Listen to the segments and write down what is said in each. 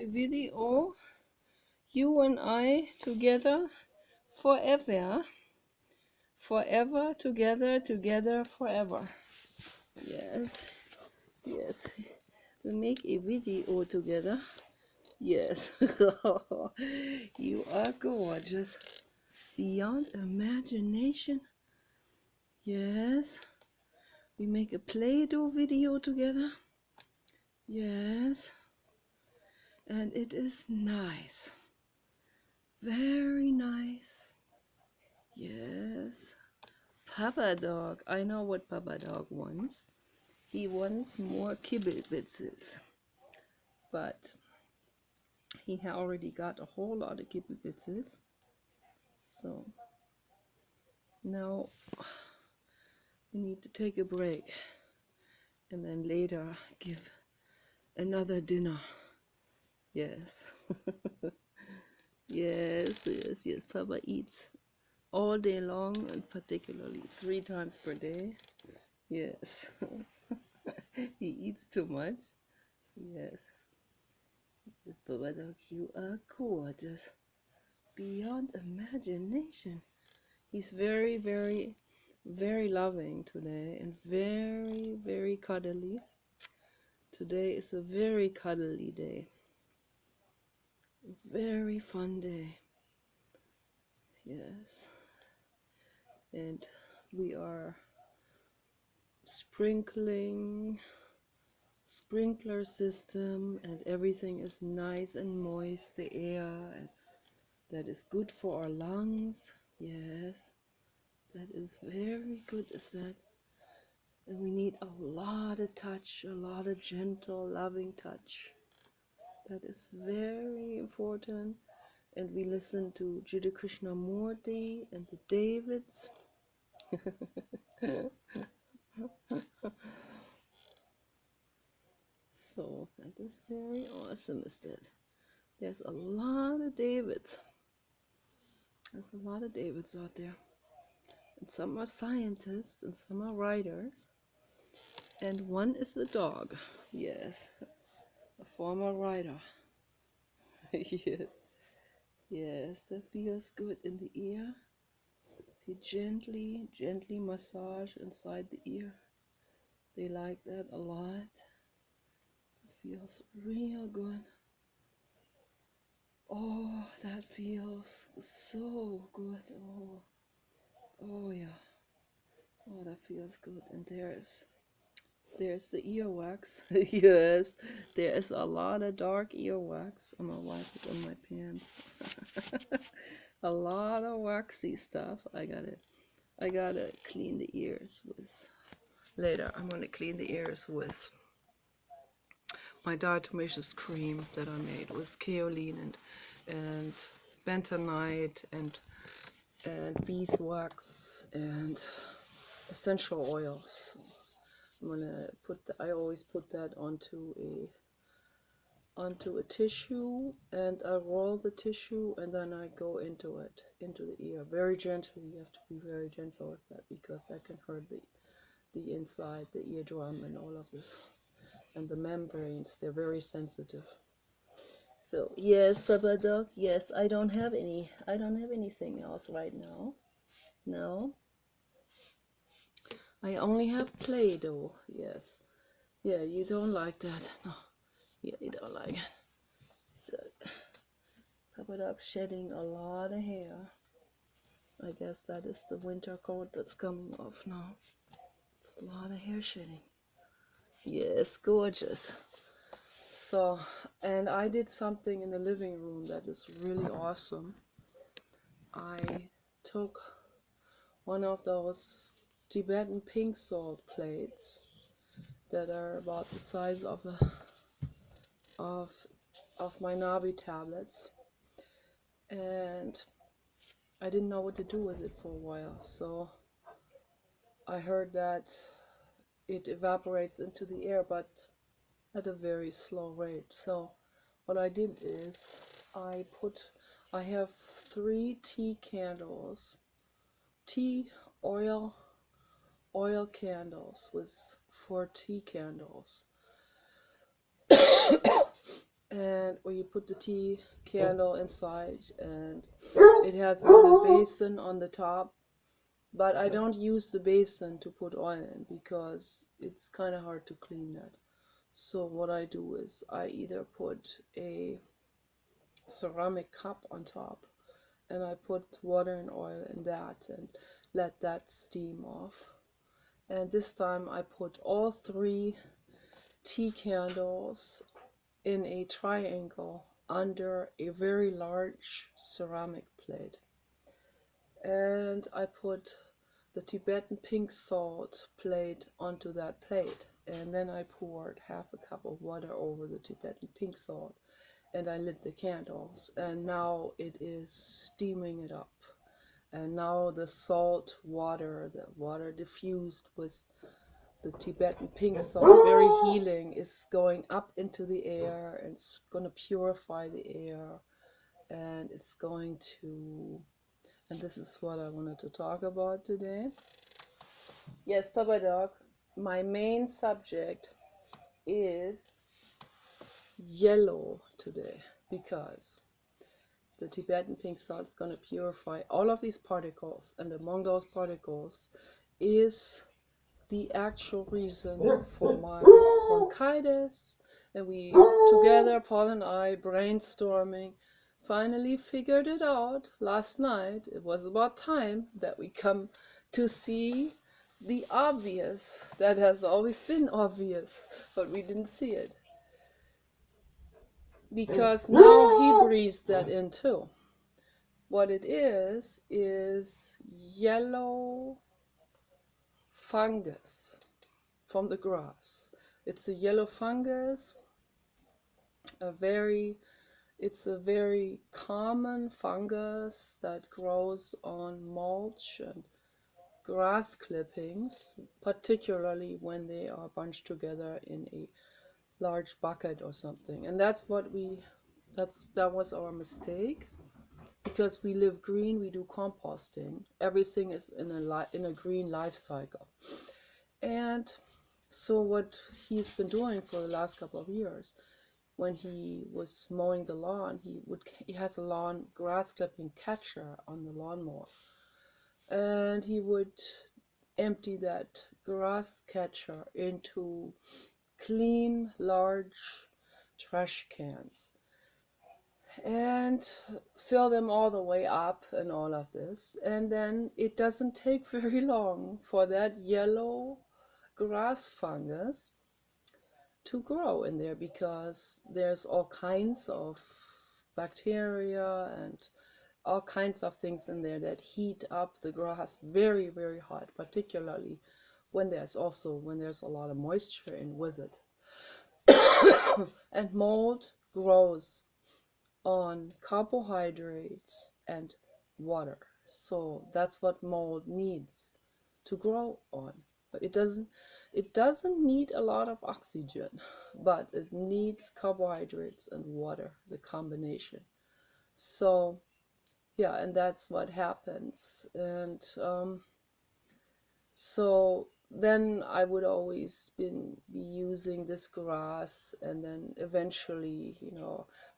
video, you and I together forever, forever, together forever. Yes, yes, we make a video together. Yes. You are gorgeous beyond imagination. Yes, we make a Play-Doh video together. Yes, and it is nice, very nice. Yes, Papa Dog, I know what Papa Dog wants. He wants more Kibbewitzes, but he already got a whole lot of Kibbewitzes. So now we need to take a break and then later give another dinner. Yes. Yes. Papa eats all day long, and particularly 3 times per day. Yes. He eats too much. Yes. Yes, Papa Dog, you are gorgeous beyond imagination. He's very, very, very loving today and very, very cuddly. Today is a very cuddly day. Very fun day. Yes. And we are sprinkler system, and everything is nice and moist, the air, and that is good for our lungs. Yes, that is very good, is that. And we need a lot of touch, a lot of gentle, loving touch. That is very important. And we listen to Jiddu Krishnamurti and the Davids. So that is very awesome, is that. There's a lot of Davids. There's a lot of Davids out there. And some are scientists and some are writers. And one is a dog. Yes. A former writer. Yes. Yes, that feels good in the ear. If you gently massage inside the ear. They like that a lot. It feels real good. Oh, that feels so good. Oh yeah. Oh, that feels good. And there's the earwax. Yes, there's a lot of dark earwax. I'm gonna wipe it on my pants. A lot of waxy stuff. I gotta clean the ears with. Later, I'm gonna clean the ears with my diatomaceous cream that I made with kaolin and bentonite and beeswax and essential oils. I'm gonna I always put that onto a tissue, and I roll the tissue, and then I go into the ear very gently. You have to be very gentle with that because that can hurt the inside, the eardrum, and all of this, and the membranes. They're very sensitive. So yes, Papa Dog. Yes, I don't have anything else right now. No, I only have Play-Doh. Yes. Yeah, you don't like that. No. Yeah, you don't like it. So Papa Dog's shedding a lot of hair. I guess that is the winter coat that's coming off now. It's a lot of hair shedding. Yes, gorgeous. So, and I did something in the living room that is really awesome. I took one of those Tibetan pink salt plates that are about the size of my Nabi tablets, and I didn't know what to do with it for a while. So I heard that it evaporates into the air, but at a very slow rate. So what I did is I have 3 tea candles, tea oil candles with 4 tea candles. and or you put the tea candle inside, and it has a little basin on the top. But I don't use the basin to put oil in because it's kind of hard to clean that. So what I do is I either put a ceramic cup on top, and I put water and oil in that and let that steam off. And this time I put all 3 tea candles in a triangle under a very large ceramic plate. And I put the Tibetan pink salt plate onto that plate. And then I poured half a cup of water over the Tibetan pink salt, and I lit the candles. And now it is steaming it up. And now the salt water, the water diffused with the Tibetan pink salt, very healing, is going up into the air, and it's going to purify the air, and it's going to, and this is what I wanted to talk about today. Yes, Papa Dog, my main subject is yellow today, because the Tibetan pink salt is going to purify all of these particles, and among those particles is the actual reason for my bronchitis. And we together, Paul and I, brainstorming, finally figured it out last night. It was about time that we come to see the obvious that has always been obvious, but we didn't see it. Because now he breathes that in too. What it is yellow fungus from the grass. It's a yellow fungus, it's a very common fungus that grows on mulch and grass clippings, particularly when they are bunched together in a large bucket or something. And that was our mistake, because we live green, we do composting. Everything is in a green life cycle. And so what he's been doing for the last couple of years, when he was mowing the lawn, he has a lawn grass clipping catcher on the lawnmower, and he would empty that grass catcher into clean, large trash cans and fill them all the way up and all of this. And then it doesn't take very long for that yellow grass fungus to grow in there, because there's all kinds of bacteria and all kinds of things in there that heat up the grass very, very hot, particularly when there's a lot of moisture in with it. And mold grows on carbohydrates and water. So that's what mold needs to grow on. But it doesn't need a lot of oxygen, but it needs carbohydrates and water, the combination. So yeah, and that's what happens. And so then I would always be using this grass, and then eventually,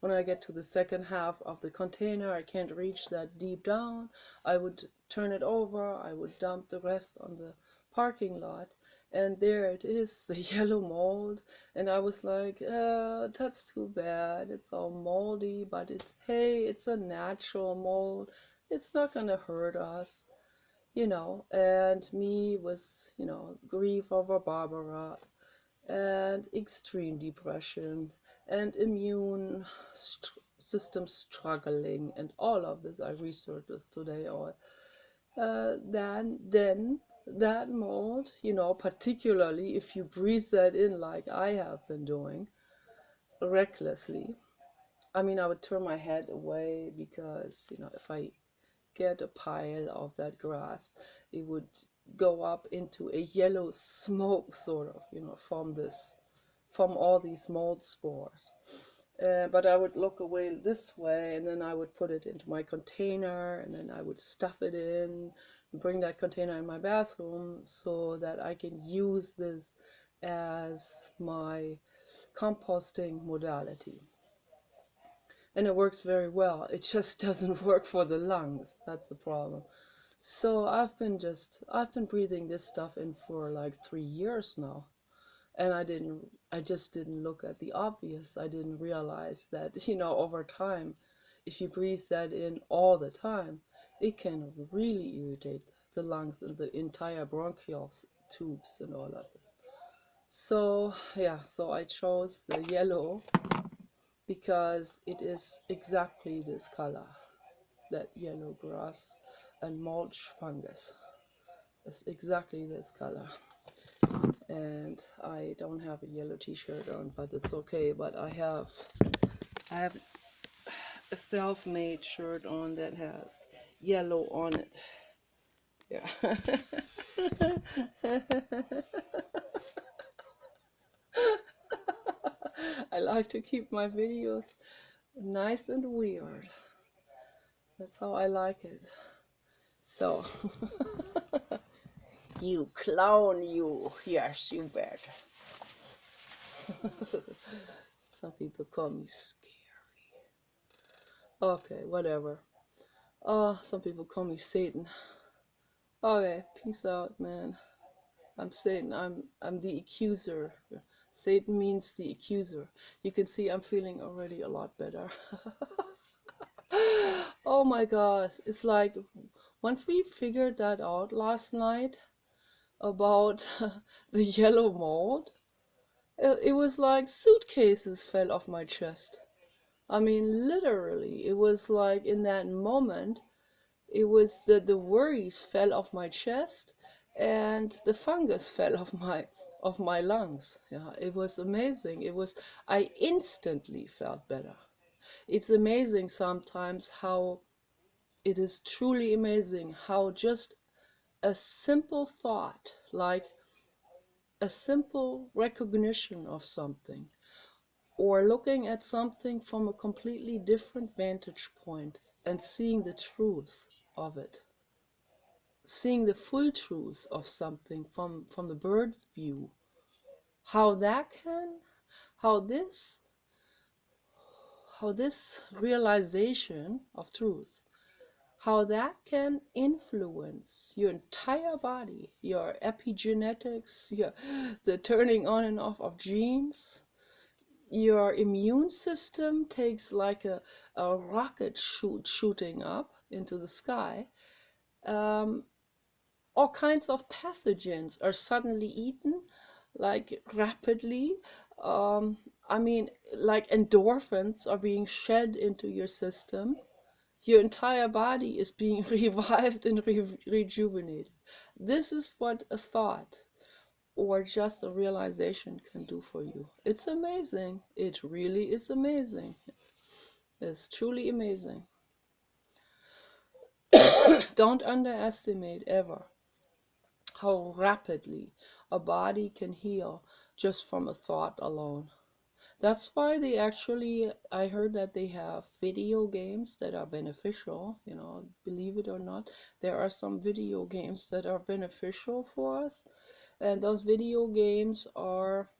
when I get to the second half of the container, I can't reach that deep down, I would turn it over, I would dump the rest on the parking lot, and there it is, the yellow mold. And I was like, that's too bad, it's all moldy, but it's a natural mold, it's not gonna hurt us. And me with, grief over Barbara, and extreme depression, and immune system struggling, and all of this. I researched this today. Then that mold, particularly if you breathe that in like I have been doing, recklessly. I mean, I would turn my head away, because, if I get a pile of that grass, it would go up into a yellow smoke, sort of, from all these mold spores. But I would look away this way, and then I would put it into my container, and then I would stuff it in, bring that container in my bathroom, so that I can use this as my composting modality. and it works very well. It just doesn't work for the lungs. That's the problem. So I've been breathing this stuff in for like 3 years now. And I just didn't look at the obvious. I didn't realize that, over time, if you breathe that in all the time, it can really irritate the lungs and the entire bronchial tubes and all of this. So, yeah, so I chose the yellow because it is exactly this color, that yellow grass and mulch fungus. It's exactly this color. And I don't have a yellow t-shirt on, but it's okay. But I have a self-made shirt on that has yellow on it. Yeah. I like to keep my videos nice and weird. That's how I like it. So, you clown, you. Yes, you bet. Some people call me scary. Okay, whatever. Some people call me Satan. Okay, peace out, man. I'm Satan. I'm the accuser. Satan means the accuser. You can see I'm feeling already a lot better. Oh my gosh, it's like once we figured that out last night about the yellow mold, it was like suitcases fell off my chest. I mean, literally, it was like in that moment, it was the worries fell off my chest and the fungus fell off my lungs. Yeah, it was amazing. I instantly felt better. It's amazing sometimes how it is truly amazing how just a simple thought, like a simple recognition of something, or looking at something from a completely different vantage point and seeing the truth of it, seeing the full truth of something from the bird view, how that can, how this how this realization of truth, how that can influence your entire body, your epigenetics, the turning on and off of genes. Your immune system takes like a rocket shooting up into the sky. All kinds of pathogens are suddenly eaten, like rapidly. Um, I mean, like endorphins are being shed into your system. Your entire body is being revived and rejuvenated. This is what a thought or just a realization can do for you. It's amazing. It really is amazing. It's truly amazing. Don't underestimate ever how rapidly a body can heal just from a thought alone. That's why I heard that they have video games that are beneficial, believe it or not. There are some video games that are beneficial for us, and those video games are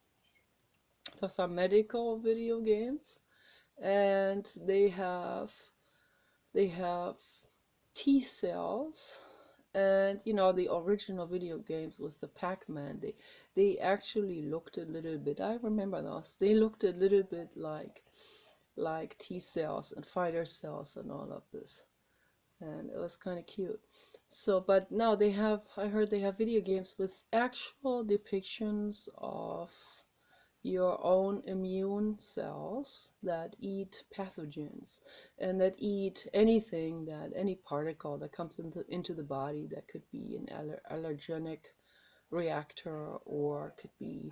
some medical video games, and they have T cells. And the original video games was the Pac-Man. They actually looked a little bit, I remember those, they looked a little bit like T cells and fighter cells and all of this, and it was kind of cute. So, but now I heard they have video games with actual depictions of your own immune cells that eat pathogens and that eat any particle that comes into the body, that could be an allergenic reactor or could be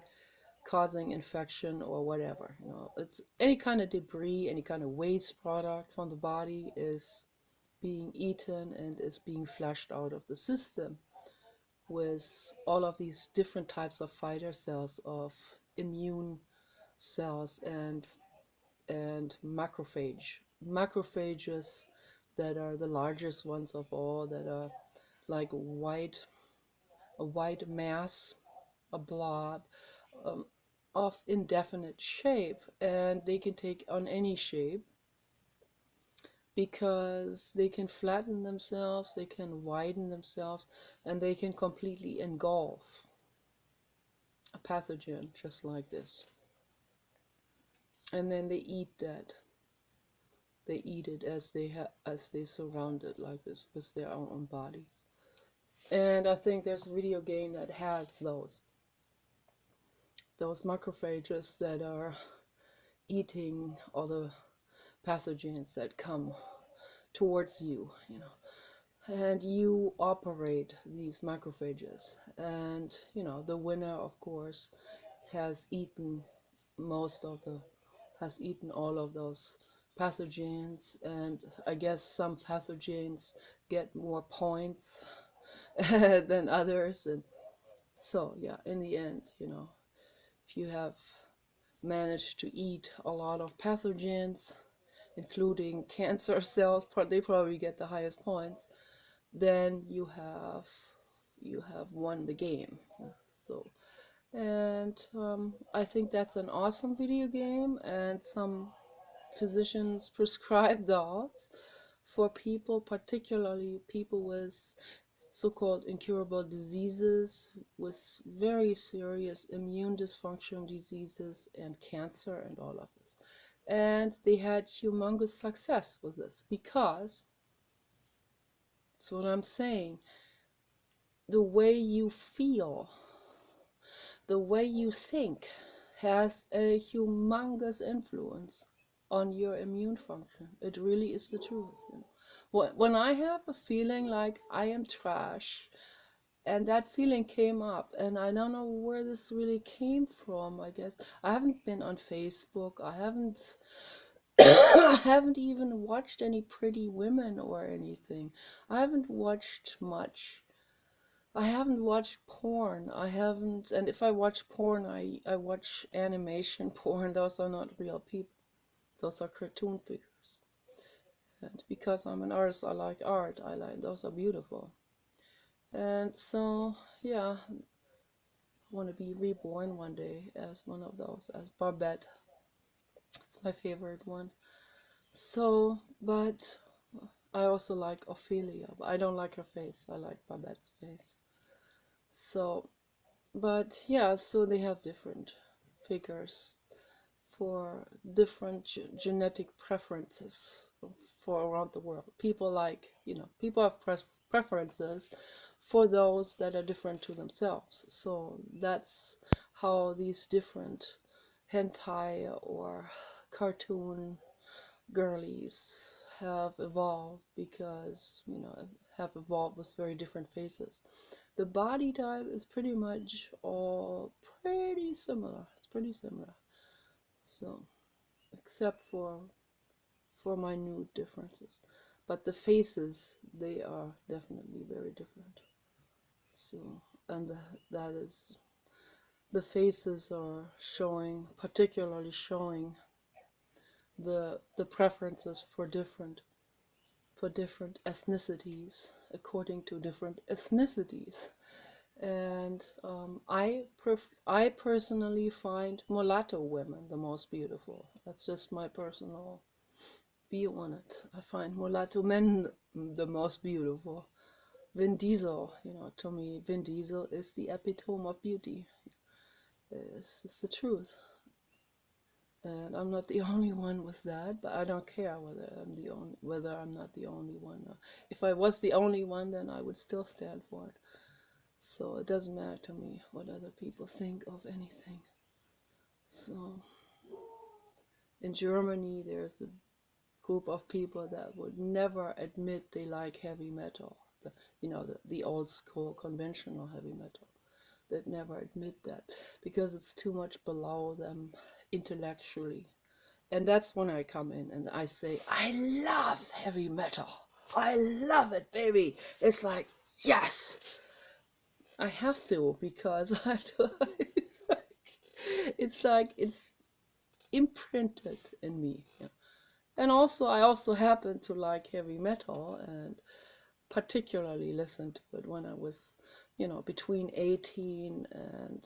causing infection or whatever. It's any kind of debris, any kind of waste product from the body is being eaten and is being flushed out of the system with all of these different types of fighter cells, of immune cells, and macrophages that are the largest ones of all, that are like a white mass, a blob, um, of indefinite shape, and they can take on any shape. because they can flatten themselves, they can widen themselves, and they can completely engulf a pathogen just like this. And then they eat that. They eat it as they surround it like this with their own bodies. And I think there's a video game that has those macrophages that are eating all the pathogens that come towards you, and you operate these macrophages. And the winner, of course, has eaten all of those pathogens, and I guess some pathogens get more points than others. And so yeah, in the end, if you have managed to eat a lot of pathogens, including cancer cells, they probably get the highest points, then you have won the game. So, and I think that's an awesome video game, and some physicians prescribe those for people, particularly people with so-called incurable diseases, with very serious immune dysfunction diseases and cancer and all of this. And they had humongous success with this, because that's what I'm saying. The way you feel, the way you think has a humongous influence on your immune function. It really is the truth. When I have a feeling like I am trash, and that feeling came up, and I don't know where this really came from. I guess I haven't been on Facebook. I haven't I haven't even watched any pretty women or anything. I haven't watched much. I haven't watched porn. I haven't, and if I watch porn, I watch animation porn. Those are not real people. Those are cartoon figures. And because I'm an artist, I like art. Those are beautiful. And so, yeah, I want to be reborn one day as one of those, as Barbette. It's my favorite one. So, but I also like Ophelia, but I don't like her face. I like Barbette's face. So, but yeah, so they have different figures for different genetic preferences for around the world. People people have preferences for those that are different to themselves. So that's how these different hentai or cartoon girlies have evolved, because have evolved with very different faces. The body type is pretty much all pretty similar. It's pretty similar. So, except for minute differences, but the faces, they are definitely very different. So, and that is, the faces are particularly showing the preferences for different ethnicities, according to different ethnicities. And I personally find mulatto women the most beautiful. That's just my personal view on it. I find mulatto men the most beautiful. Vin Diesel, to me, Vin Diesel is the epitome of beauty. It's the truth. And I'm not the only one with that, but I don't care whether I'm not the only one. If I was the only one, then I would still stand for it. So it doesn't matter to me what other people think of anything. So in Germany, there's a group of people that would never admit they like heavy metal. The old school conventional heavy metal. They'd never admit that, because it's too much below them intellectually. And that's when I come in and I say, I love heavy metal. I love it, baby. It's like, yes, I have to, because I have to. It's imprinted in me. Yeah. And also, I also happen to like heavy metal, and particularly listened to it when I was, between 18 and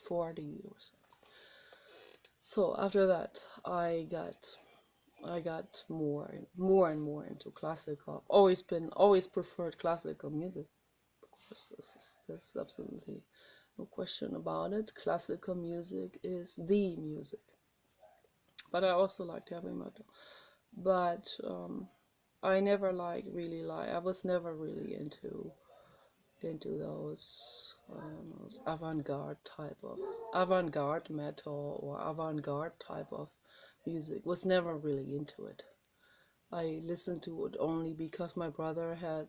40 or so. So after that, I I got more and more into classical. Always preferred classical music. Of course, there's absolutely no question about it. Classical music is the music. But I also liked heavy metal. But I never I was never really into those avant-garde metal or avant-garde type of music. Was never really into it. I listened to it only because my brother had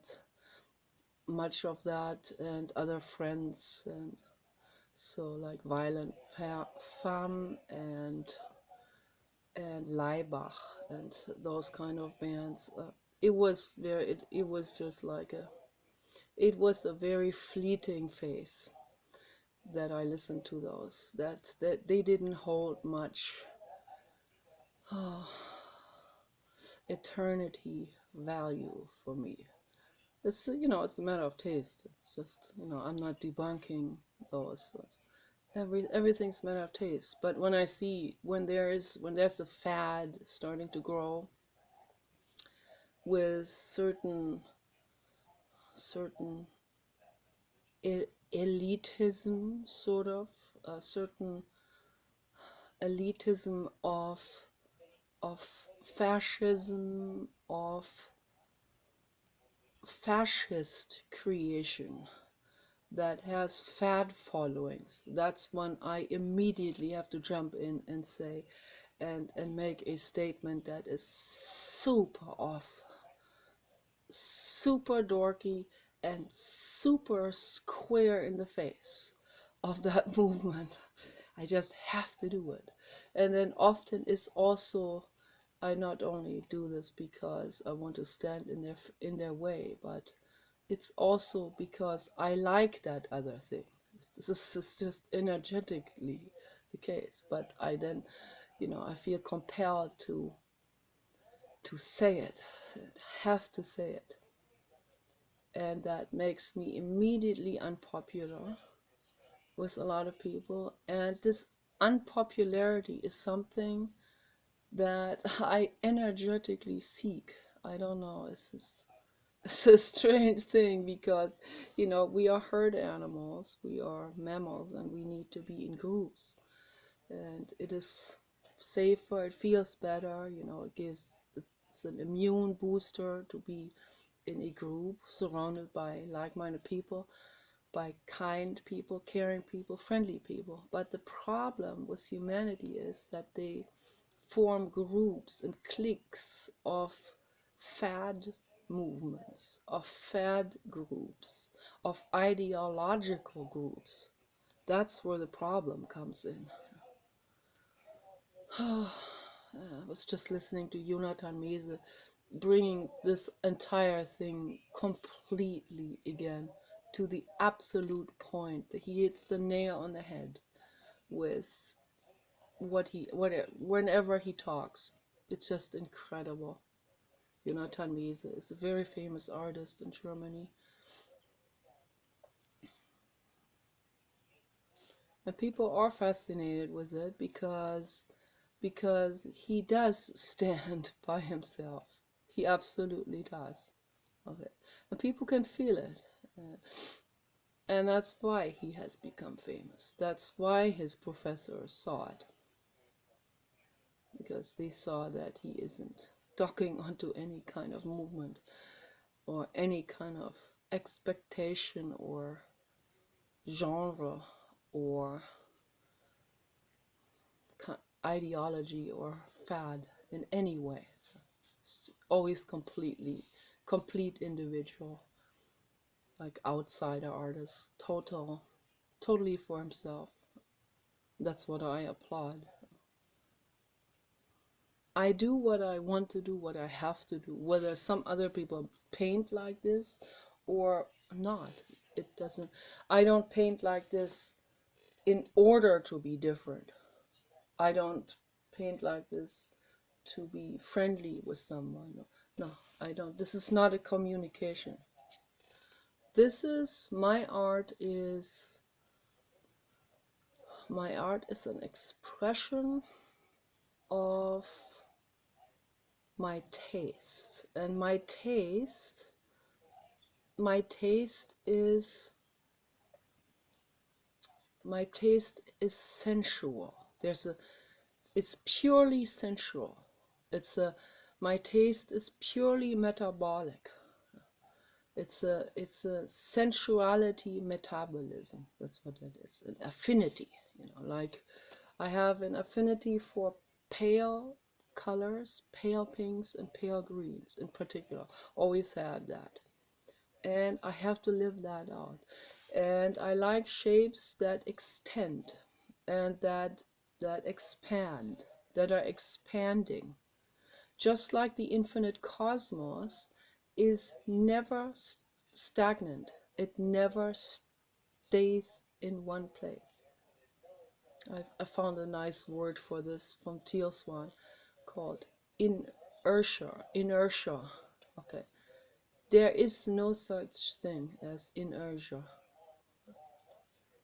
much of that and other friends, and so like Violent Femme and Leibach and those kind of bands. It was just like it was a very fleeting phase that I listened to those. That they didn't hold much eternity value for me. It's it's a matter of taste. It's just I'm not debunking those. Everything's a matter of taste. But when I see when there's a fad starting to grow with certain elitism, sort of a certain elitism of fascism, of fascist creation that has fad followings, that's when I immediately have to jump in and say and make a statement that is super off, super dorky, and super square in the face of that movement. I just have to do it. And then often it's also, I not only do this because I want to stand in their way, but it's also because I like that other thing. This is just energetically the case. But I then, I feel compelled to say it, have to say it. And that makes me immediately unpopular with a lot of people. And this unpopularity is something that I energetically seek. I don't know, it's a strange thing because, we are herd animals, we are mammals, and we need to be in groups. And it is safer, it feels better, it's an immune booster to be in a group surrounded by like-minded people, by kind people, caring people, friendly people. But the problem with humanity is that they form groups and cliques of fad movements, of fad groups, of ideological groups. That's where the problem comes in. I was just listening to Jonathan Mese bringing this entire thing completely again to the absolute point. He hits the nail on the head with whenever he talks. It's just incredible. Jonathan Mese is a very famous artist in Germany. And people are fascinated with it because he does stand by himself. He absolutely does. Of it. And people can feel it. And that's why he has become famous. That's why his professors saw it. Because they saw that he isn't docking onto any kind of movement or any kind of expectation or genre or ideology or fad in any way. It's always complete individual, like outsider artist, totally for himself. That's what I applaud. I do what I want to do, what I have to do, whether some other people paint like this or not. It doesn't, I don't paint like this in order to be different. I don't paint like this to be friendly with someone. No, I don't. This is not a communication. My art is an expression of my taste. And my taste is sensual. It's purely sensual. My taste is purely metabolic. It's a sensuality metabolism. That's what it is. An affinity, like I have an affinity for pale colors, pale pinks and pale greens in particular. Always had that. And I have to live that out. And I like shapes that extend and that expand, that are expanding. Just like the infinite cosmos is never stagnant. It never stays in one place. I found a nice word for this from Teal Swan called inertia. Inertia. Okay. There is no such thing as inertia.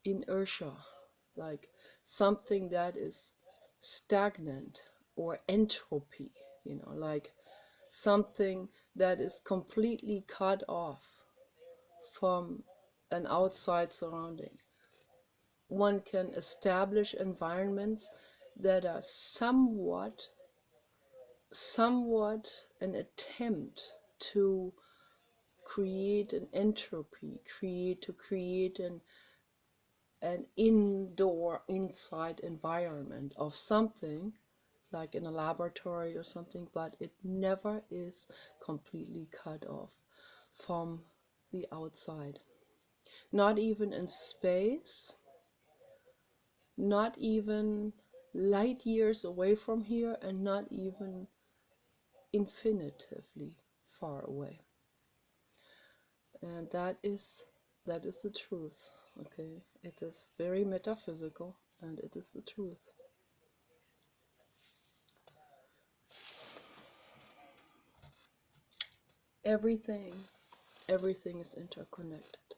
Inertia, like something that is stagnant, or entropy, like something that is completely cut off from an outside surrounding. One can establish environments that are somewhat an attempt to create an entropy, create an inside environment of something, like in a laboratory or something, but it never is completely cut off from the outside. Not even in space, not even light years away from here, and not even infinitively far away. And that is the truth. Okay, it is very metaphysical, and it is the truth. Everything is interconnected.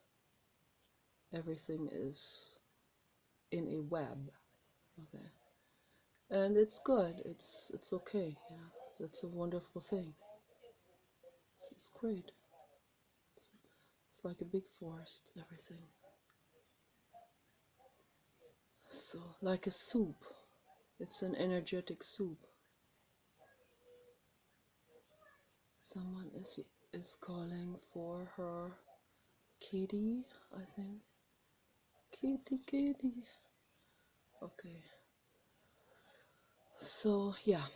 Everything is in a web. Okay, and it's good. It's okay. It's a wonderful thing. It's great. It's like a big forest. Everything. So like a soup. It's an energetic soup. Someone is calling for her kitty, I think. Kitty. Okay. So yeah.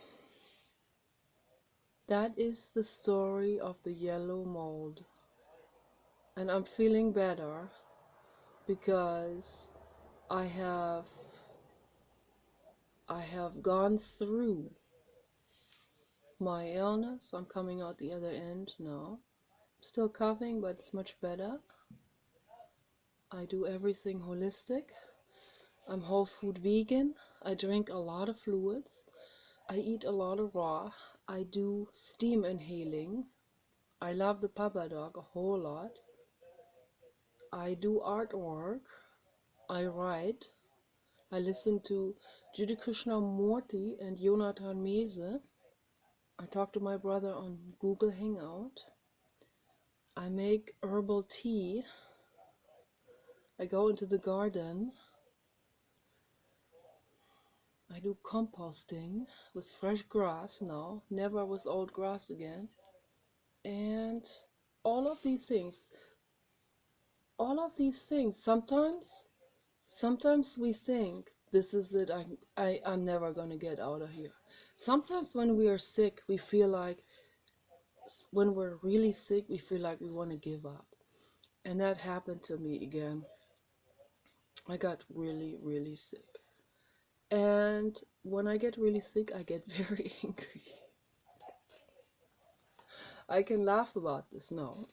That is the story of the yellow mold. And I'm feeling better because I have gone through my illness. I'm coming out the other end now. Still coughing, but it's much better. I do everything holistic. I'm whole food vegan. I drink a lot of fluids. I eat a lot of raw. I do steam inhaling. I love the Papa Dog a whole lot. I do artwork. I write. I listen to Judy Krishnamurti and Jonathan Mese. I talk to my brother on Google Hangout. I make herbal tea. I go into the garden. I do composting with fresh grass now, never with old grass again. And all of these things, sometimes we think this is it, I'm never going to get out of here. Sometimes when we are sick, we feel like, when we're really sick, we feel like we want to give up. And that happened to me again. I got really, really sick. And when I get really sick, I get very angry. I can laugh about this now.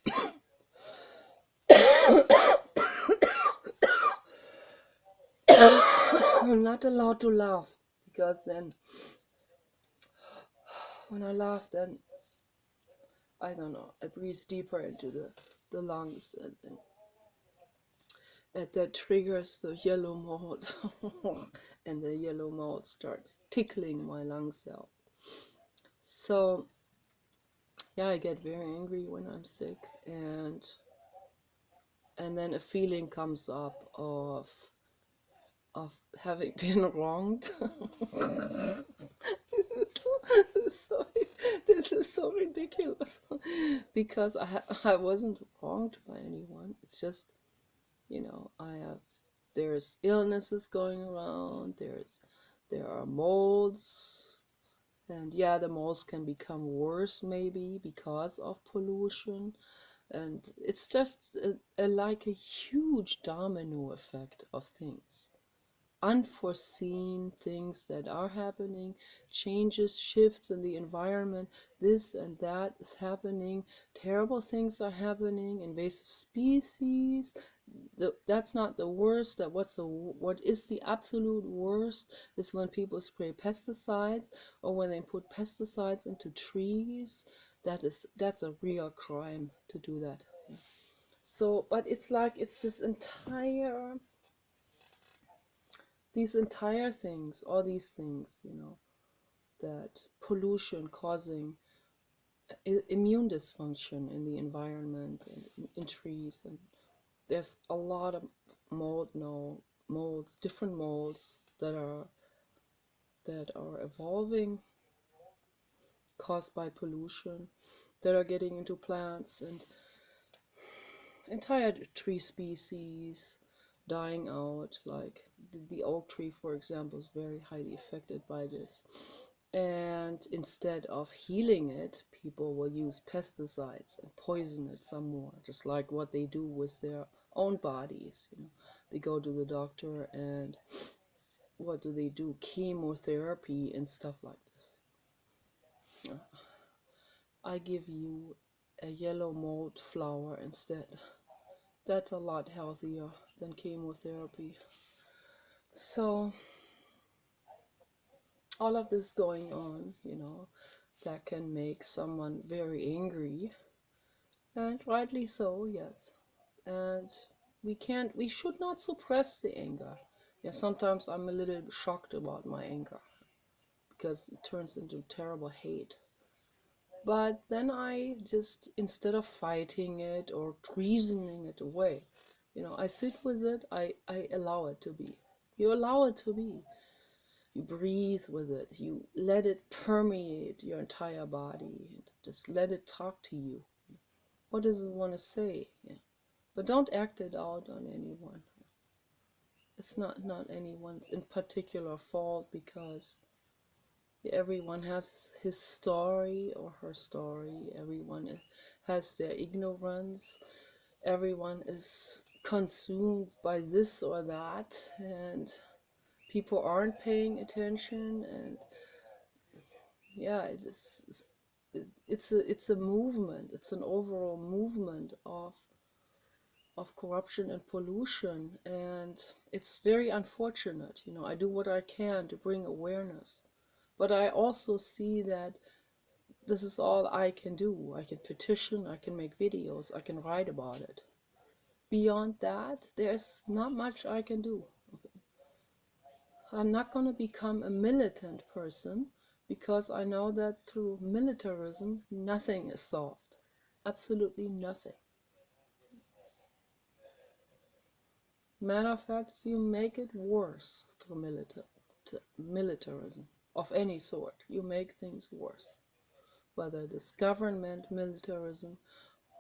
I'm not allowed to laugh, because then when I laugh, then I don't know, I breathe deeper into the lungs, and that triggers the yellow mold and the yellow mold starts tickling my lung cells. So Yeah, I get very angry when I'm sick, and then a feeling comes up of having been wronged. This is so, this is so ridiculous because I wasn't wronged by anyone. It's just, you know, there's illnesses going around. There are molds, and yeah, the molds can become worse maybe because of pollution, and it's just like a huge domino effect of things, unforeseen things that are happening, changes, shifts in the environment, this and that is happening, terrible things are happening, invasive species. That's not the worst. What is the absolute worst is when people spray pesticides, or when they put pesticides into trees. That's a real crime to do that. So, but it's like it's these entire things, all these things, you know, that pollution causing immune dysfunction in the environment and in trees, and there's a lot of molds, different molds that are evolving, caused by pollution, that are getting into plants, and entire tree species dying out. Like the oak tree, for example, is very highly affected by this. And instead of healing it, people will use pesticides and poison it some more, just like what they do with their own bodies. You know, they go to the doctor, and what do they do? Chemotherapy and stuff like this. I give you a yellow mold flower instead. That's a lot healthier than chemotherapy. So all of this going on, you know, that can make someone very angry, and rightly so, yes. And we should not suppress the anger. Yeah, sometimes I'm a little shocked about my anger because it turns into terrible hate. But then I just, instead of fighting it or reasoning it away, you know, I sit with it, I allow it to be. You allow it to be. You breathe with it. You let it permeate your entire body. And just let it talk to you. What does it want to say? Yeah. But don't act it out on anyone. It's not anyone's in particular fault, because everyone has his story or her story. Everyone has their ignorance. Everyone is consumed by this or that, and people aren't paying attention. And yeah, it's a movement. It's an overall movement of corruption and pollution, and it's very unfortunate. You know, I do what I can to bring awareness, but I also see that this is all I can do. I can petition, I can make videos, I can write about it. Beyond that, there's not much I can do. I'm not going to become a militant person, because I know that through militarism nothing is solved. Absolutely nothing. Matter of fact, you make it worse through militarism of any sort. You make things worse. Whether it is government militarism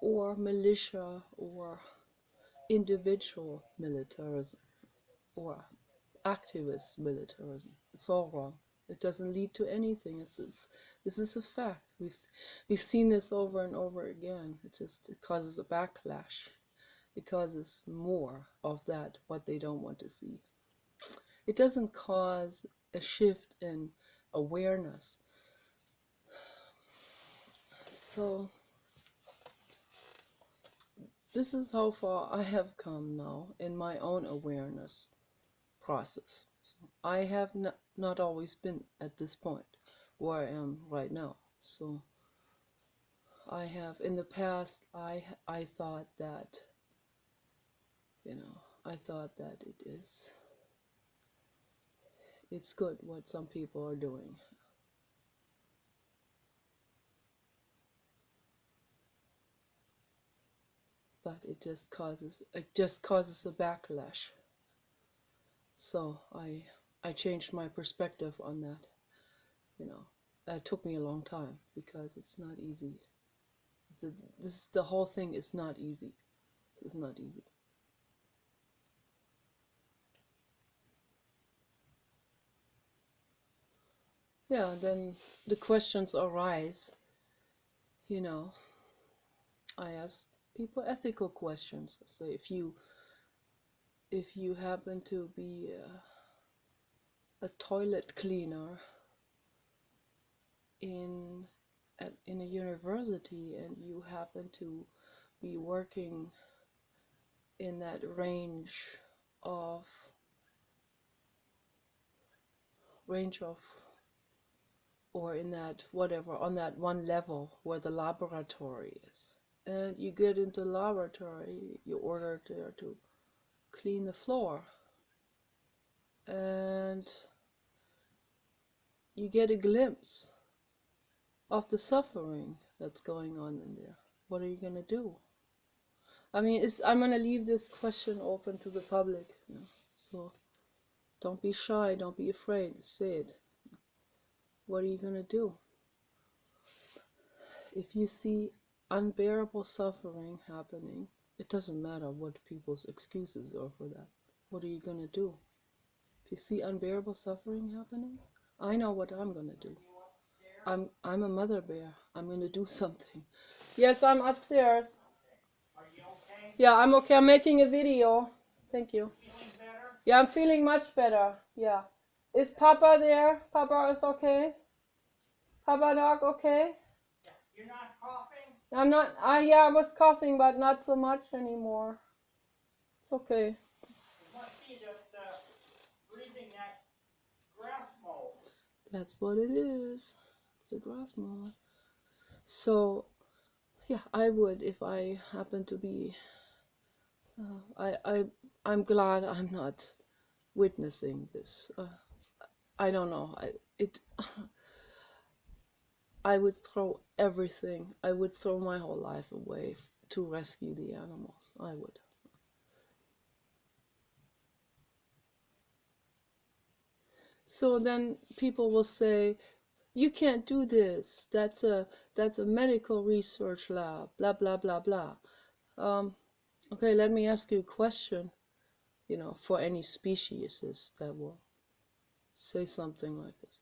or militia or individual militarism or activist militarism. It's all wrong. It doesn't lead to anything. This is a fact. We've seen this over and over again. It causes a backlash. It causes more of that, what they don't want to see. It doesn't cause a shift in awareness. So this is how far I have come now in my own awareness process. I have not always been at this point where I am right now. So I have, in the past, I thought that, you know, I thought that it's good what some people are doing. but it just causes a backlash. So I changed my perspective on that. That took me a long time because it's not easy. The whole thing is not easy. It's not easy. Yeah, then the questions arise. I ask people ethical questions. So if you happen to be a toilet cleaner in a university and you happen to be working in that range of or in that whatever on that one level where the laboratory is, and you get into the laboratory, you're ordered there to clean the floor, and you get a glimpse of the suffering that's going on in there. What are you going to do? I mean, I'm going to leave this question open to the public. So don't be shy, don't be afraid, say it. What are you going to do? If you see unbearable suffering happening, it doesn't matter what people's excuses are for that. What are you going to do? If you see unbearable suffering happening, I know what I'm going to do. I'm a mother bear. I'm going to do something. Yes, I'm upstairs. Are you okay? Yeah, I'm okay. I'm making a video. Thank you. Feeling better? Yeah, I'm feeling much better. Yeah. Is Papa there? Papa is okay? Papa dog okay? Yeah. You're not coughing? I'm not. Yeah, I was coughing, but not so much anymore. It's okay. It must be that breathing that grass mold. That's what it is. It's a grass mold. So, yeah, I would if I happen to be. I'm glad I'm not witnessing this. I don't know. I would throw everything. I would throw my whole life away to rescue the animals. I would. So then people will say, "You can't do this. That's a medical research lab. Blah blah blah blah." Okay, let me ask you a question. For any speciesist that will say something like this.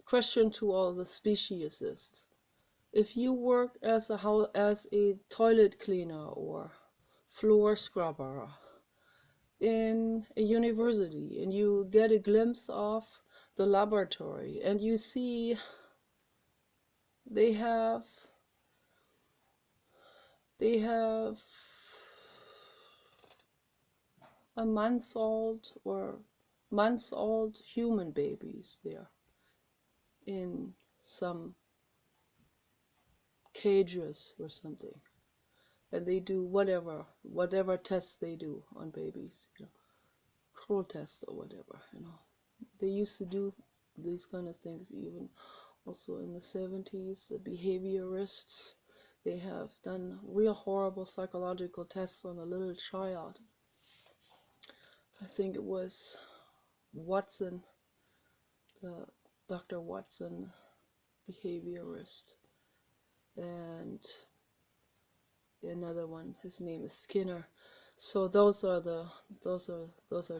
Question to all the speciesists: if you work as a toilet cleaner or floor scrubber in a university, and you get a glimpse of the laboratory, and you see they have a months-old human babies there in some cages or something, and they do whatever tests they do on babies, cruel tests or whatever. They used to do these kind of things even also in the 70s. The behaviorists, they have done real horrible psychological tests on a little child. I think it was Watson, the Dr. Watson behaviorist, and another one, his name is Skinner. So those are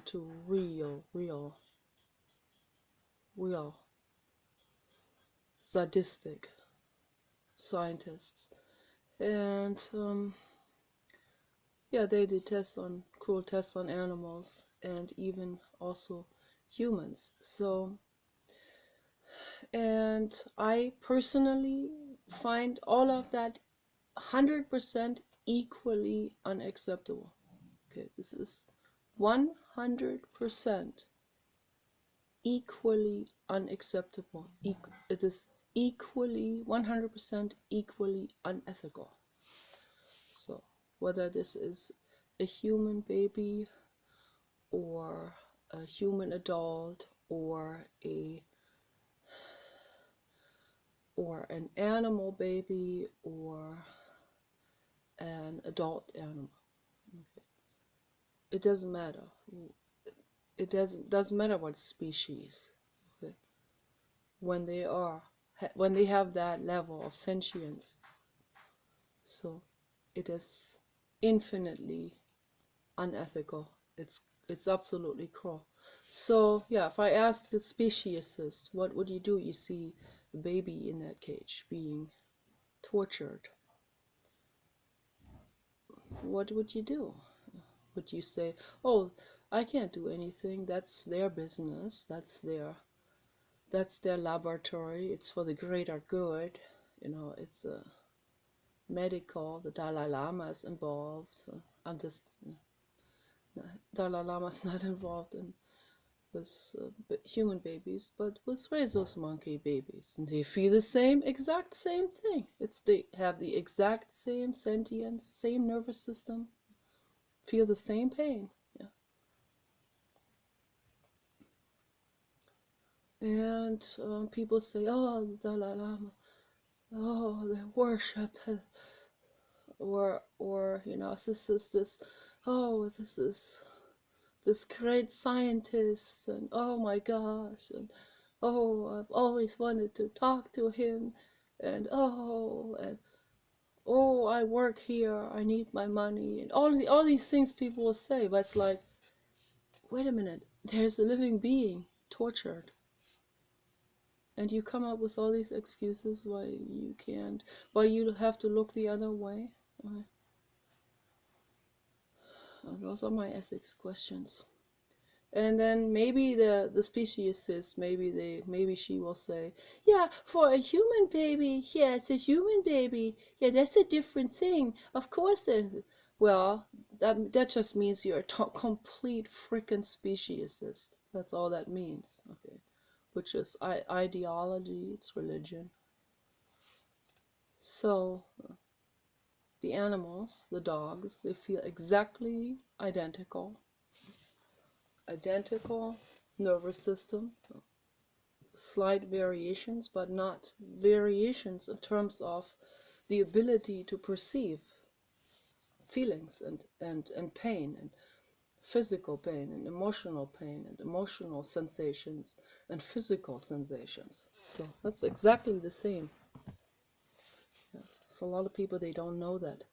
two real sadistic scientists, and yeah, they did cruel tests on animals and even also humans. So, and I personally find all of that 100% equally unacceptable. Okay, this is 100% equally unacceptable. It is equally 100% equally unethical. So whether this is a human baby or a human adult or an animal baby or an adult animal. Okay. It doesn't matter. It doesn't matter what species. Okay. When they have that level of sentience, so it is infinitely unethical. It's absolutely cruel. So yeah, if I ask the speciesist, what would you do? You see a baby in that cage being tortured. What would you do? Would you say, "Oh, I can't do anything. That's their business. That's their laboratory. It's for the greater good. It's a medical. The Dalai Lama is involved. I'm just Dalai Lama is not involved in with human babies, but with rhesus monkey babies, and they feel the exact same thing. They have the exact same sentience, same nervous system, feel the same pain. Yeah. And people say, "Oh, the Dalai Lama, oh, their worship," or this is this great scientist, and oh my gosh, and oh, I've always wanted to talk to him, and oh, I work here, I need my money, and all these things people will say, but it's like, wait a minute, there's a living being tortured, and you come up with all these excuses why you have to look the other way. Those are my ethics questions. And then maybe the speciesist, maybe she will say, "Yeah, for a human baby, yeah, it's a human baby. Yeah, that's a different thing. Of course there's." Well, that just means you're a complete freaking speciesist. That's all that means. Okay, which is ideology. It's religion. So the animals, the dogs, they feel exactly identical nervous system, slight variations, but not variations in terms of the ability to perceive feelings and pain, and physical pain and emotional sensations and physical sensations. So that's exactly the same. Yeah. So a lot of people, they don't know that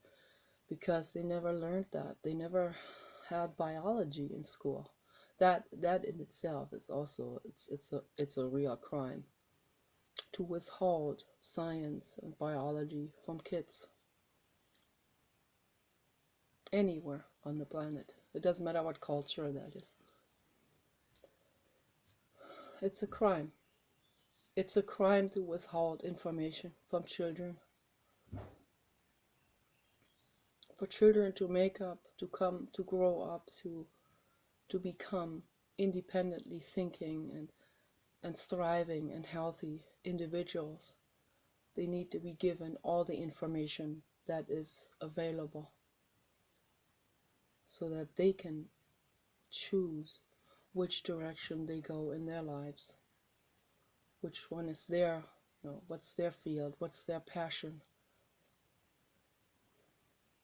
because they never learned that. They never had biology in school. That in itself is also it's a real crime, to withhold science and biology from kids anywhere on the planet. It doesn't matter what culture that is. It's a crime. It's a crime to withhold information from children. For children to grow up, to become independently thinking and thriving and healthy individuals, they need to be given all the information that is available so that they can choose which direction they go in their lives, which one is what's their field, what's their passion,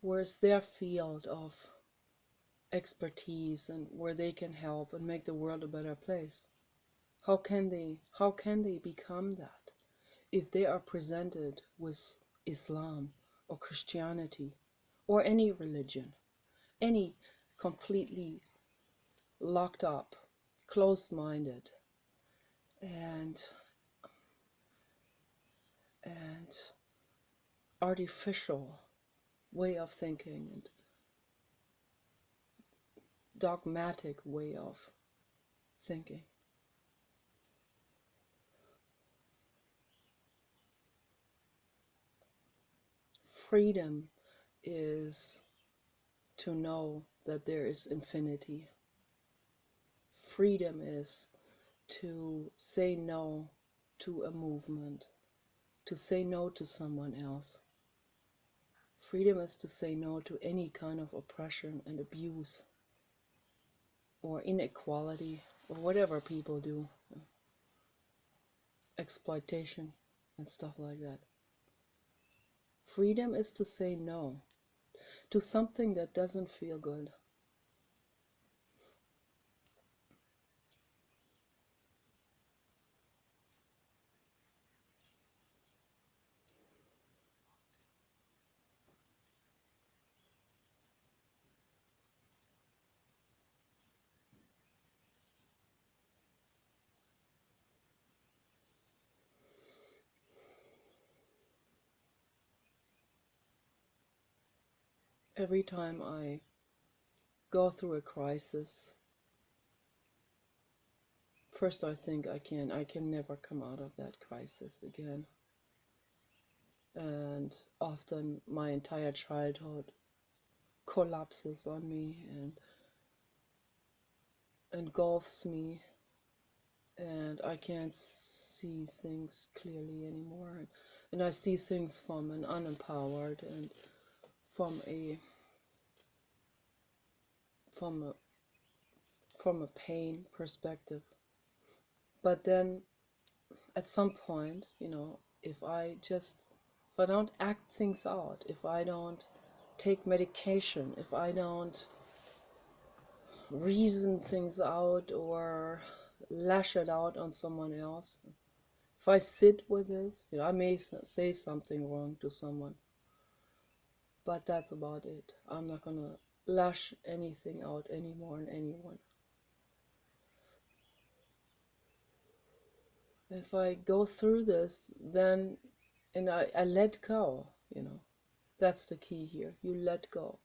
where's their field of expertise, and where they can help and make the world a better place. How can they become that if they are presented with Islam or Christianity or any religion, any completely locked up, closed-minded, and artificial way of thinking and dogmatic way of thinking? Freedom is to know that there is infinity. Freedom is to say no to a movement, to say no to someone else. Freedom is to say no to any kind of oppression and abuse or inequality or whatever people do, exploitation and stuff like that. Freedom is to say no. to something that doesn't feel good. Every time I go through a crisis, first I think I can never come out of that crisis again. And often my entire childhood collapses on me and engulfs me, and I can't see things clearly anymore. And I see things from an unempowered and from a from a from a pain perspective. But then at some point, if I don't act things out, if I don't take medication, if I don't reason things out or lash it out on someone else, if I sit with this, I may say something wrong to someone, but that's about it. I'm not gonna lash anything out anymore on anyone. If I go through this, then, and I let go, that's the key here. You let go.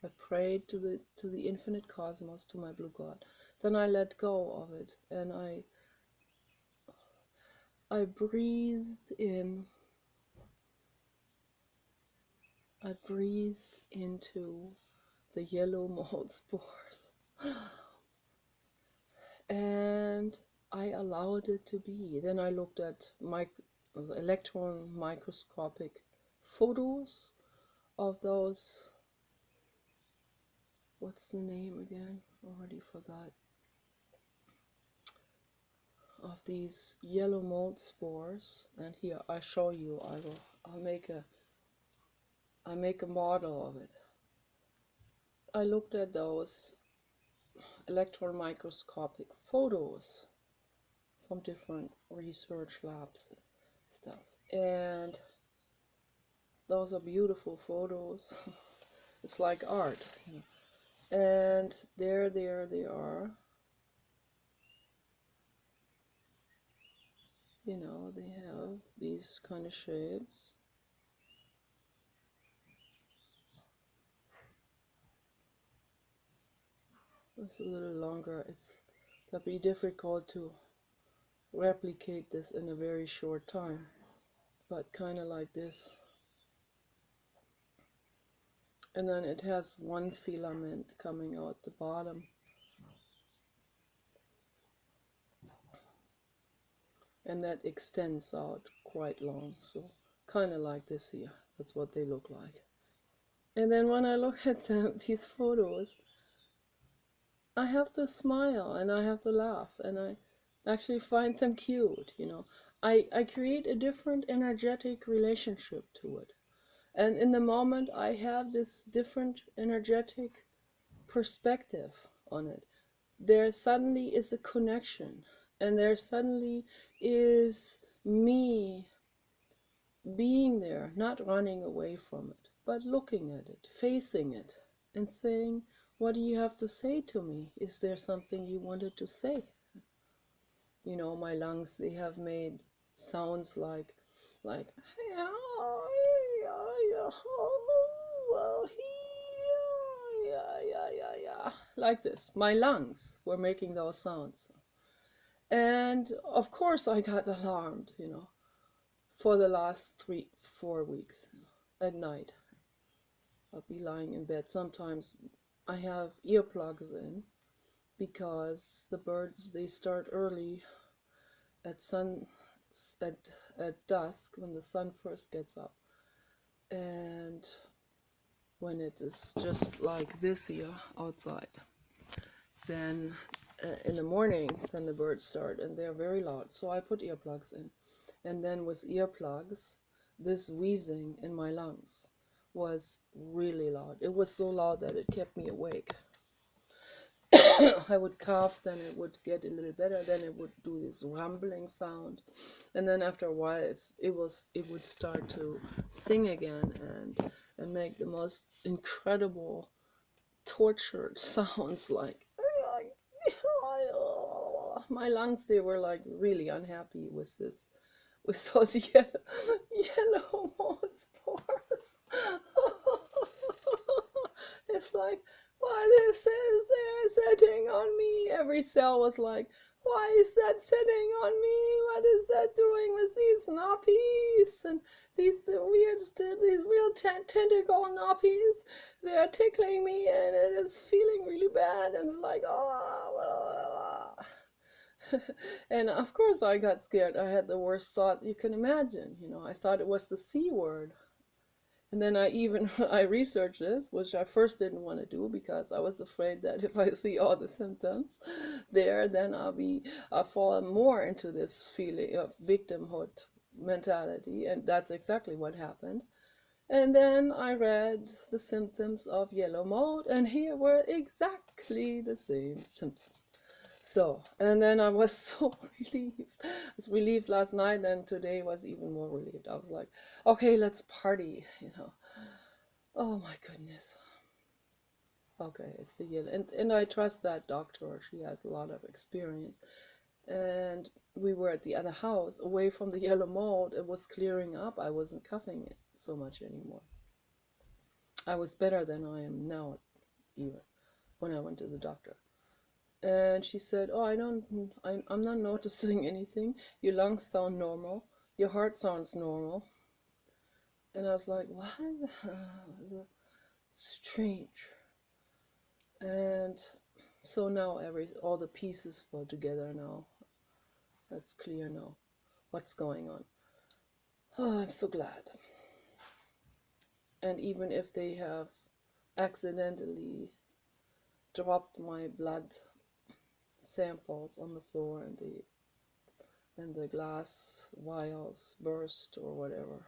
I prayed to the infinite cosmos, to my blue God. Then I let go of it, and I breathed in. I breathed into the yellow mold spores, and I allowed it to be. Then I looked at electron microscopic photos of those. What's the name again? Already forgot. Of these yellow mold spores, and here I show you. I'll make a model of it. I looked at those electron microscopic photos from different research labs stuff, and those are beautiful photos. It's like art, and there they are. They have these kind of shapes. It's a little longer. That'd be difficult to replicate this in a very short time, but kind of like this. And then it has one filament coming out the bottom, and that extends out quite long, so kind of like this here. That's what they look like. And then when I look at these photos, I have to smile and I have to laugh, and I actually find them cute. I create a different energetic relationship to it. And in the moment I have this different energetic perspective on it, there suddenly is a connection, and there suddenly is me being there, not running away from it, but looking at it, facing it, and saying, what do you have to say to me? Is there something you wanted to say? My lungs, they have made sounds like like this. My lungs were making those sounds. And of course I got alarmed, for the last 3-4 weeks at night. I'll be lying in bed. Sometimes I have earplugs in because the birds, they start early at dusk, when the sun first gets up, and when it is just like this here outside, then in the morning, then the birds start, and they're very loud, so I put earplugs in. And then with earplugs, this wheezing in my lungs was really loud. It was so loud that it kept me awake. I would cough, then it would get a little better, then it would do this rumbling sound, and then after a while it would start to sing again and make the most incredible tortured sounds, like my lungs, they were like really unhappy with this, with those yellow mold spores. It's like, what is this they're sitting on me? Every cell was like, why is that sitting on me? What is that doing with these nappies? And these real tentacle nappies, they are tickling me, and it is feeling really bad. And it's like, oh. And of course I got scared. I had the worst thought you can imagine. I thought it was the C word. And then I researched this, which I first didn't want to do because I was afraid that if I see all the symptoms there, then I'll fall more into this feeling of victimhood mentality, and that's exactly what happened. And then I read the symptoms of yellow mold, and here were exactly the same symptoms. So, and then I was so relieved. I was relieved last night, and today was even more relieved. I was like, okay, let's party, Oh my goodness. Okay, it's the yellow. And I trust that doctor. She has a lot of experience. And we were at the other house, away from the yellow mold. It was clearing up. I wasn't coughing it so much anymore. I was better than I am now, even, when I went to the doctor. And she said, oh, I'm not noticing anything. Your lungs sound normal. Your heart sounds normal. And I was like, what? Strange. And so now all the pieces fall together now. That's clear now. What's going on? Oh, I'm so glad. And even if they have accidentally dropped my blood samples on the floor and the glass vials burst or whatever,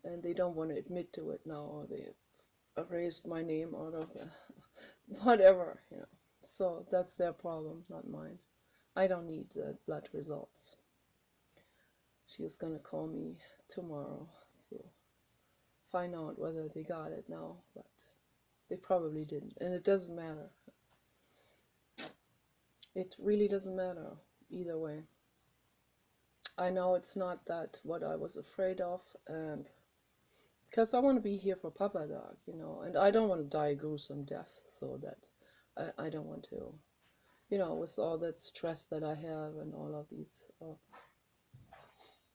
and they don't want to admit to it now, or they erased my name out of whatever, So that's their problem, not mine. I don't need the blood results. She is gonna call me tomorrow to find out whether they got it now, but they probably didn't, and it doesn't matter. It really doesn't matter either way. I know it's not that what I was afraid of, and because I want to be here for Papa Dog, and I don't want to die a gruesome death, so that I don't want to, with all that stress that I have and all of these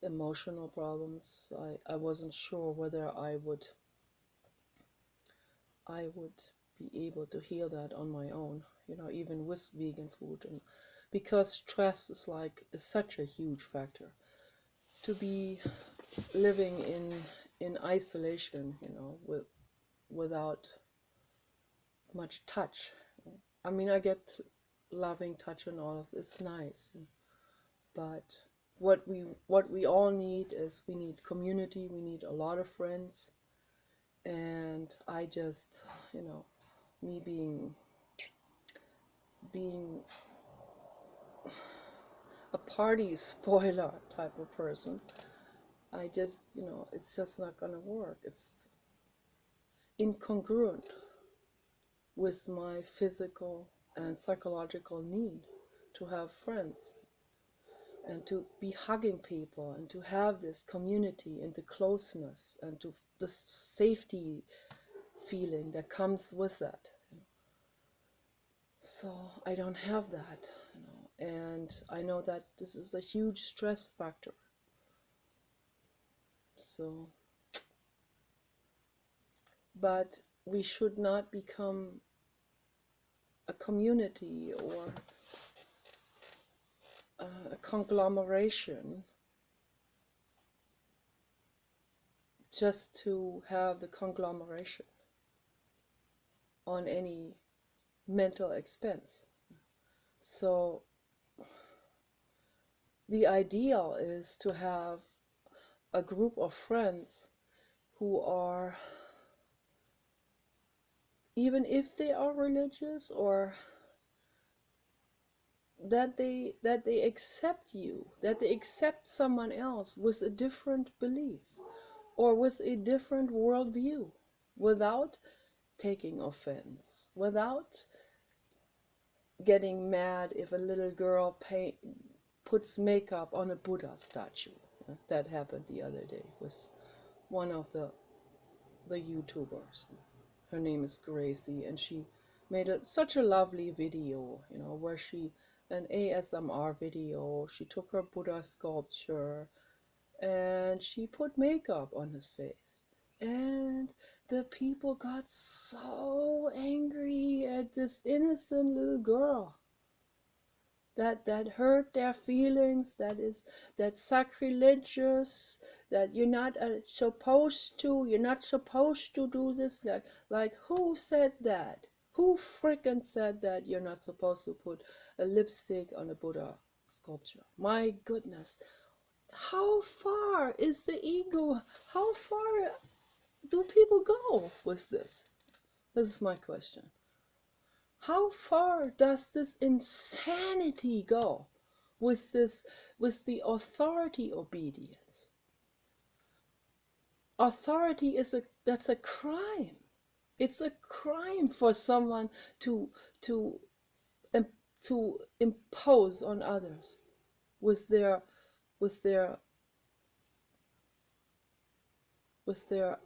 emotional problems, I wasn't sure whether I would be able to heal that on my own, even with vegan food, and because stress is such a huge factor. To be living in isolation, without much touch. I mean, I get loving touch and all of it's nice, but what we all need is, we need community, we need a lot of friends, and I just, me being a party spoiler type of person, I just, it's just not gonna work. It's incongruent with my physical and psychological need to have friends and to be hugging people and to have this community and the closeness and to the safety feeling that comes with that. So I don't have that, and I know that this is a huge stress factor. So, but we should not become a community or a conglomeration just to have the conglomeration on any mental expense. So the ideal is to have a group of friends who are even if they are religious, or that they accept you, that they accept someone else with a different belief or with a different worldview, without taking offense, without getting mad if a little girl puts makeup on a Buddha statue. That happened the other day with one of the YouTubers. Her name is Gracie, and she made such a lovely video, where an ASMR video. She took her Buddha sculpture and she put makeup on his face. And the people got so angry at this innocent little girl. That hurt their feelings, that's sacrilegious, that you're not supposed to do this. Like who said that? Who frickin' said that you're not supposed to put a lipstick on a Buddha sculpture? My goodness. How far is the ego? How far do people go with this? This is my question. How far does this insanity go with the authority obedience? Authority that's a crime. It's a crime for someone to impose on others with their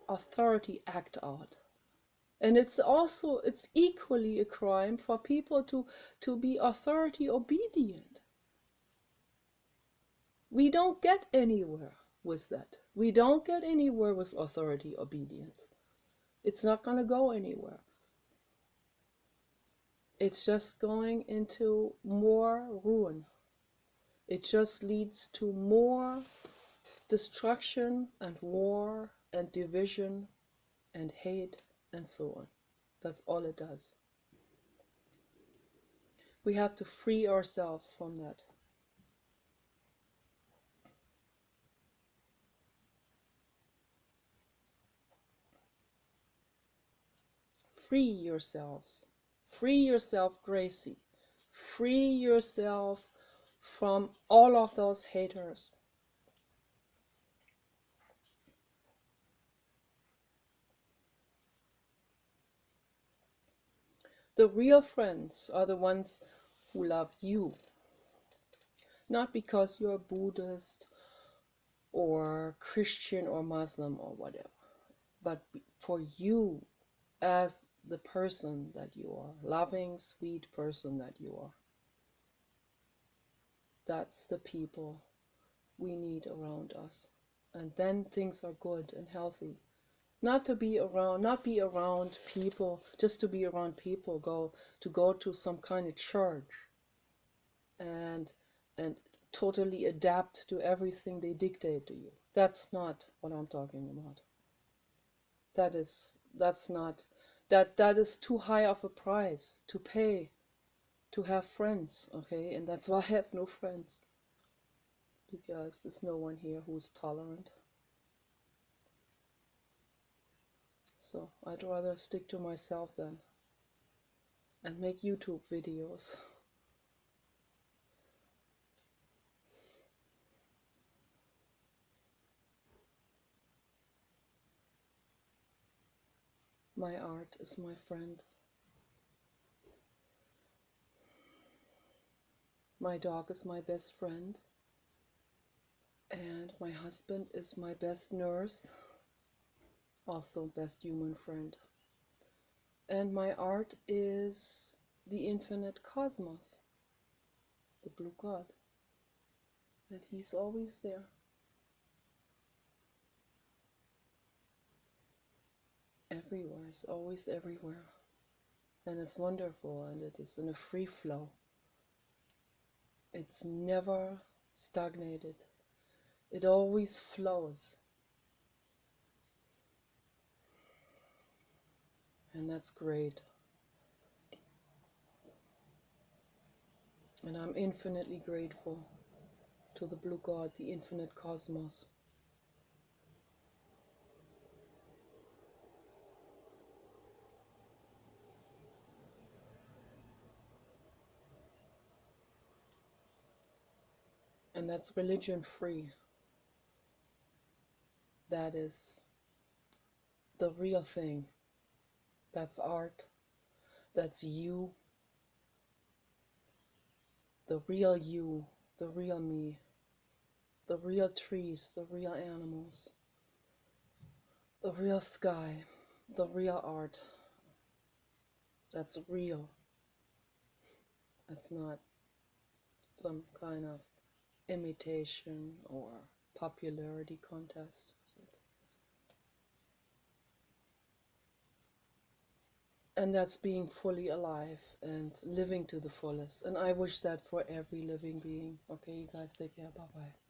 authority act out. And it's equally a crime for people to be authority obedient. We don't get anywhere with that. We don't get anywhere with authority obedience. It's not going to go anywhere. It's just going into more ruin. It just leads to more destruction and war and division and hate and so on. That's all it does. We have to free ourselves from that. Free yourselves. Free yourself, Gracie. Free yourself from all of those haters. The real friends are the ones who love you. Not because you're Buddhist or Christian or Muslim or whatever, but for you as the person that you are, loving, sweet person that you are. That's the people we need around us. And then things are good and healthy. Not be around people, just to be around people, go to some kind of church and totally adapt to everything they dictate to you. That's not what I'm talking about. That is too high of a price to pay to have friends, okay? And that's why I have no friends, because there's no one here who's tolerant. So I'd rather stick to myself then and make YouTube videos. My art is my friend. My dog is my best friend. And my husband is my best nurse, also best human friend. And my art is the infinite cosmos, the blue God. And he's always there. Everywhere, it's always everywhere. And it's wonderful, and it is in a free flow. It's never stagnated. It always flows. And that's great. And I'm infinitely grateful to the blue God, the infinite cosmos. And that's religion free. That is the real thing. That's art. That's you. The real you. The real me. The real trees. The real animals. The real sky. The real art. That's real. That's not some kind of imitation or popularity contest or something. And that's being fully alive and living to the fullest. And I wish that for every living being. Okay, you guys take care. Bye bye.